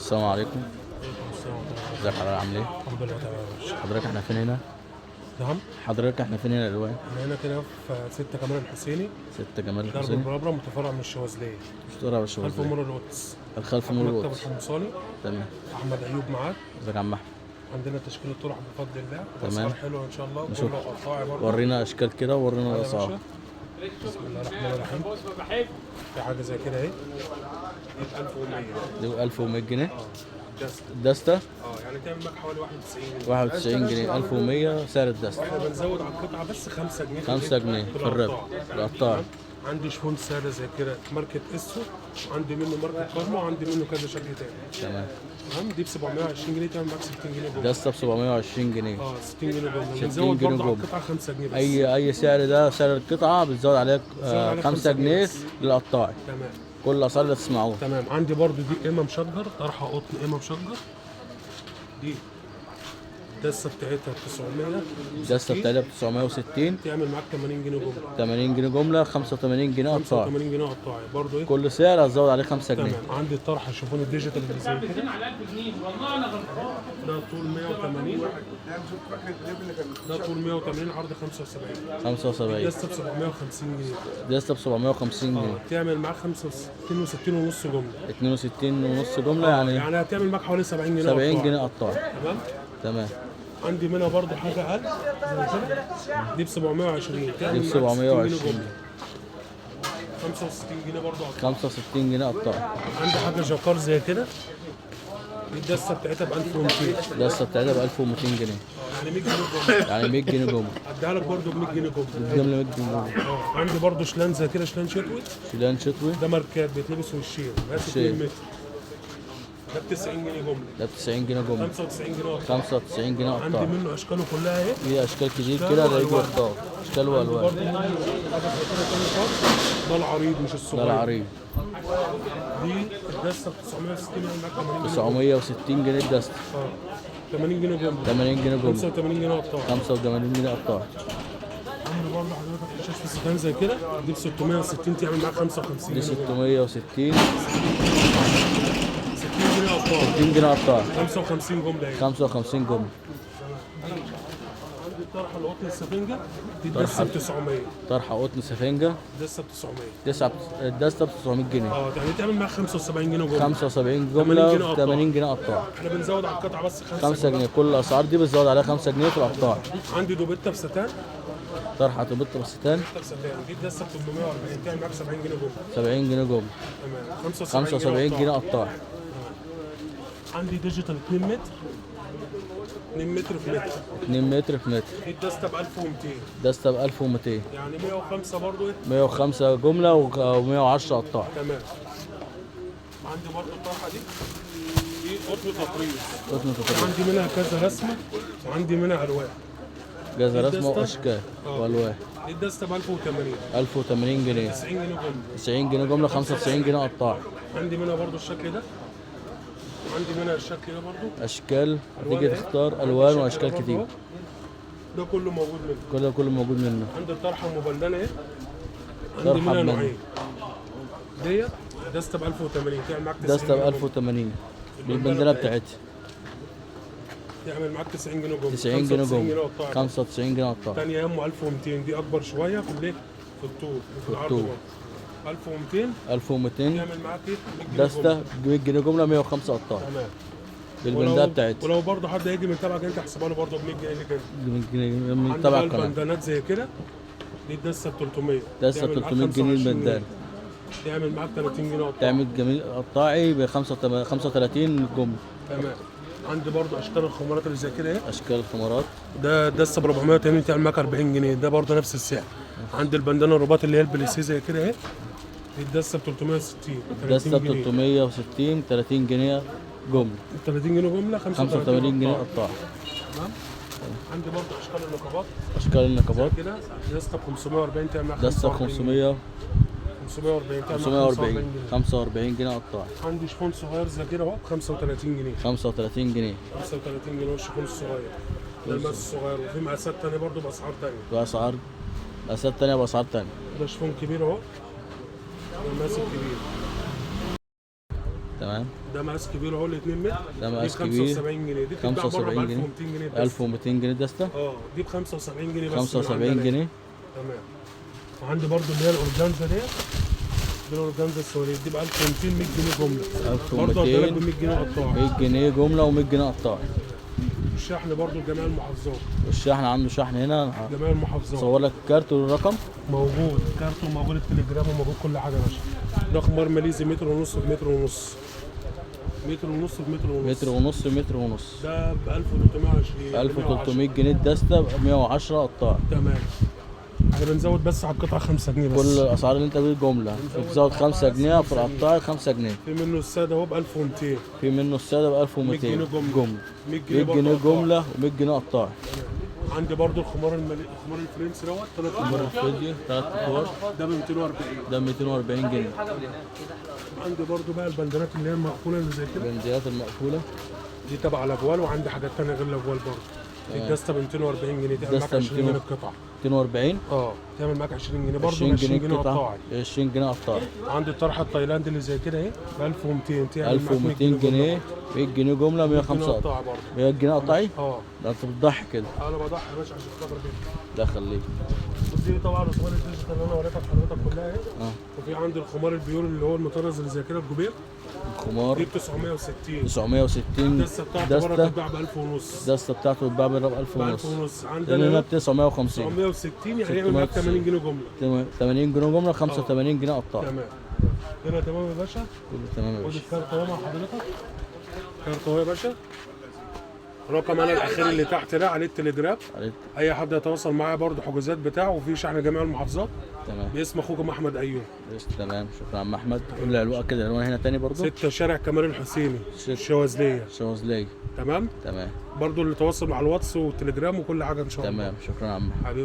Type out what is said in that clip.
السلام عليكم. السلام عليكم. ازيك حضرتك عامل ايه؟ الحمد لله تمام يا باشا. حضرتك احنا فين هنا؟ نعم. حضرتك احنا فين هنا دلوقتي؟ احنا هنا كده في 6 كمال الحسيني، 6 جمال درب الحسيني. البرابرة، متفرع من الشواذلية، اشترى بالشباب خلف ازاي؟ مول القدس. الخلف مول مكتب القدس. الحمصاني. تمام. احمد ايوب معاك. ازيك يا عم احمد؟ عندنا تشكيل الطرح بفضل الله، تمام. واسعار حلوه ان شاء الله، نشوف. كله قطاعي برضه. ورينا اشكال كده وورينا تعالى يا الاسعار. باشا. بسم الله الرحمن الرحيم. في حاجه زي كده اهي، دي 1100. دي 1100 جنيه. دست. دستة يعني تعمل معاك حوالي 91 جنيه. 91 جنيه. 1100 سعر الدستة. احنا بنزود على القطعه بس 5 جنيه. 5 جنيه في الربع القطاعي. عندي شفون ساده زي كده ماركه اسو، عندي منه ماركه كارما، وعندي منه كذا شكل تاني. تمام. تمام. دي ب 720 جنيه، تعمل معاك 60 جنيه جوه. دستة ب 720 جنيه. 60 جنيه جوه. 60 بنزود جنيه برضه على جوه. القطعه 5 جنيه بس. اي سعر ده سعر القطعة بتزود عليك عليك 5 5 جنيه جنيه بس. للقطاعي. تمام. كل الاسعار اللي تسمعوها. تمام. عندي برضه دي قمه مشجر، طرحه قطن قمه مشجر. دي الدسه بتاعتها 900. الدستة بتاعتها ب 960. تعمل معاك 80 جنيه جمله. 80 جنيه جملة. 85 جنيه قطاعي. 85 جنيه قطاعي برضه ايه. كل سعر هتزود عليه 5 جنيه. تمام. عندي الطرحه الشوفون الديجيتال اللي زي كده، ده طول 180. ده طول 180، عرض 75. 75. دسته ب 750 جنيه. دستة ب 750 جنيه. تعمل معاك 65 ونص جمله. 62 ونص جملة يعني يعني هتعمل معاك حوالي 70 جنيه 70 قطاعي. جنيه قطاعي. تمام. تمام. عندي منها برضه حاجه اقل زي كده، دي ب 720. تعمل دي ب معاك 60 جنيه 720. جمله. 65 جنيه برضه قطاعي. 65 جنيه قطاعي. عندي حاجه جاكار زي كده، دي الدسه بتاعتها ب 1200. الدستة بتاعتها ب 1200 جنيه. يعني 100 جنيه جمله. يعني 100 جنيه جملة. اديها لك برضه ب 100 جنيه جمله. الجملة 100 جنيه جملة. عندي برضه شلان زي كده، شلان شتوي، شيلان شتوي. ده ماركات بيتلبس وشين، مقاس وشين. 2 متر. ده ب 90 جنيه جمله. ده ب 90 جنيه جملة. 95 جنيه قطاع. 95 جنيه عندي قطاعي. منه اشكاله كلها اهي. في اشكال كتير كده اللي يجي يختار. اشكال والوان. برضه منه حاجه زي كده تاني خالص، ده العريض مش ده الصغير. العريض. دي الدسه ب 960 يعني معاك 80 جنيه. 960 جنيه الدستة. 80 جنيه جمله. 80 جنيه جملة. 85 جنيه قطاع. 85 جنيه قطاعي. عندي برضه حضرتك شاشه ستان زي كده، دي ب 660، تعمل معاك 55 دي جنيه جمله. 660. 60 جنيه قطاع. 60 جنيه قطاعي. 55 جمله اهي. 55 جملة. عندي الطرحه القطن السفنجه، دي طرحة. الدسه ب 900. طرحة قطن سفنجة. الدسه ب 900. الدستة ب 900 جنيه. يعني تعمل معاك 75 جنيه جمله. 75 80 جملة جنيه ب قطاع. 80 جنيه قطاع. احنا بنزود على القطعه بس 5 جنيه. كل الاسعار دي بتزود عليها 5 جنيه في القطاع. عندي دوبيتا بستان. طرحة توبيتا بستان. بستان دي الدسه ب 840، تعمل معاك 70 جنيه جمله. 70 جنيه جملة. تمام. 75 جنيه قطاع. قطاع. عندي ديجيتال 2 متر. 2 متر في متر. 2 متر في متر. دي الدسته ب 1200. دستة ب 1200. يعني 105 برضه ايه. 105 جملة و110 قطاع. تمام. عندي برضه الطرحه دي، دي قطن تطريز. قطن تطريز. عندي منها كذا رسمه، وعندي منها الوان. جزء رسمة الدستة. واشكال والوان. دي الدسته ب 1080. 1080 جنيه. 90 جنيه جمله. 90 جنيه جملة. 95 جنيه قطاع. عندي منها برضه الشكل ده، عندي منها الشكل ده برضه. اشكال هتيجي تختار الوان واشكال برضه كتير. أهو. ده كله موجود منه. كله موجود منه. عندي الطرحه مبلله اهي. عندي طرحة منها بلندة. نوعين. ديت دسته ب 1080، تعمل معاك 90 دستة ب جنيه 1080 بالبندانة بتاعتها. تعمل معاك 90 جنيه جمله. 90 جنيه 95 جملة. قطاع. 95 جنيه قطاع. الثانيه يمه 1200، دي اكبر شويه في الايه، في الطول وفي العرض الطول. برضه. 1200 1200. تعمل معاك ايه 100 جنيه دستة جملة. 100 جنيه جملة. 105 قطاع تمام. بالبندانة بتاعتها. ولو برضه حد هيجي من تبعك انت احسبها له برضه ب 100 جنيه كده. 100 جنيه من عندي تبع بقى القناة. البندانات زي كده، دي الدسه ب 300. دستة تعمل معاك 300 جنيه 25 البندانة. تعمل معاك 30 جنيه قطاع. تعمل جميل قطاعي ب 35 جملة. تمام. عندي برضه اشكال الخمارات اللي زي كده اهي، أشكال الخمارات. ده دسه ب 480، تعمل معاك 40 جنيه، ده برضه نفس السعر. عندي البندانه الرباط اللي هي البليسيه زي كده اهي، دي الدسه ب 360. دستة 30 ب جنيه. 360. 30 جنيه جملة. 30 جنيه جمله. 85 جنيه قطاع. تمام. عندي برضه اشكال النقابات أشكال النقابات. كده، دسته ب 540، تعمل معاك دستة ب 45 500. 540 تعمل معاك 540. 45 جنيه. 45 جنيه قطاع. عندي شفون صغير زي كده اهو ب 35 جنيه. 35 جنيه. 35 جنيه الشفون الصغير، ده المقاس الصغير. وفي مقاسات تانية برضه باسعار تانية. بأسعار مقاسات تانية بأسعار تانية. ده شفون كبير اهو، ده المقاس الكبير. تمام. ده مقاس كبير اهو ل 2 متر. ده مقاس دي كبير. 75 جنيه. دي بتتباع بره ب 75 جنيه. 1200 جنيه بس. 1200 جنيه دستة. دي ب 75 جنيه بس. 75 جنيه. تمام. وعندي برضو اللي هي الاورجانزا دي الاورجانزا السوري دي ب 1200 100 جنيه جمله. برضه هديها لك ب 100 جنيه قطاعي. 100 جنيه جمله و100 جنيه قطاعي. الشحن برضه لجميع المحافظات. والشحن عنده شحن هنا. جميع المحافظات. صور لك الكارت والرقم. موجود كارت وموجود التليجرام وموجود كل حاجه يا باشا. ده خمار ماليزي متر ونص بمتر ونص. متر ونص بمتر ونص. متر ونص بمتر ونص. ده ب 1320. 1300 جنيه الدستة ب 110 قطاعي. تمام. احنا بنزود بس على القطعه 5 جنيه بس. كل الاسعار اللي انت بتقول جمله بتزود 5 جنيه في القطاعي 5 جنيه. في منه الساده اهو ب 1200. في منه الساده ب 1200 100 جنيه جمله. 100 100 جنيه جمله و100 جنيه قطاعي. عندي برضو الخمار الخمار الفرنسي دوت 3 خمار الفيديو 3 كور ده ب 240. ده 240 جنيه. عندي برضو بقى البندانات اللي هي المقفوله اللي زي كده. البندانات المقفوله دي تبع الابوال وعندي حاجات ثانيه غير الابوال برضو. الدسته ب 240 جنيه تعمل معاك 20 جنيه القطعه. 240 تعمل معاك 20 جنيه برضو 20 20 جنيه قطعه قطاعي. 20 جنيه قطاعي. عندي الطرحه التايلاندي اللي زي كده اهي ب 1200 تعمل 1200 جنيه 100 جنيه جمله 105 قطعه برضو. 100 جنيه قطعي. اه ده انت بتضحي كده. انا بضحي يا باشا عشان خاطر بيتي. ده خليك. ودي طبعا الخمار الديجيتال اللي انا وريتها لحضرتك كلها اهي. اه وفي عندي الخمار البيور اللي هو المطرز اللي زي كده الجوبير. الخمار دي ب 960. 960 الدسته بتاعته بره بتتباع ب 1000 ونص. الدسته بتاعته بتتباع ب 1000 ب 1000 ونص. ونص. هنا عندنا 950 960 يعني هيعمل معاك 80 جنيه جمله. 80 جنيه جمله 85 جنيه قطاعي. تمام. كده تمام يا باشا. كله تمام يا خد باشا. الكارت اهو مع حضرتك. كارت اهو يا باشا. رقم انا الاخير اللي تحت ده عليه التليجرام. اي حد يتواصل معايا برضه حجوزات بتاعه وفي شحن جميع المحافظات. تمام. باسم اخوكم احمد ايوب. تمام شكرا عم احمد. قول لي العنوان كده العنوان هنا تاني برضه. 6 شارع كمال الحسيني الشواذليه. الشواذليه. تمام. تمام. برضه اللي تواصل مع الواتس والتليجرام وكل حاجه ان شاء الله. تمام شكرا يا عم. حبيبي.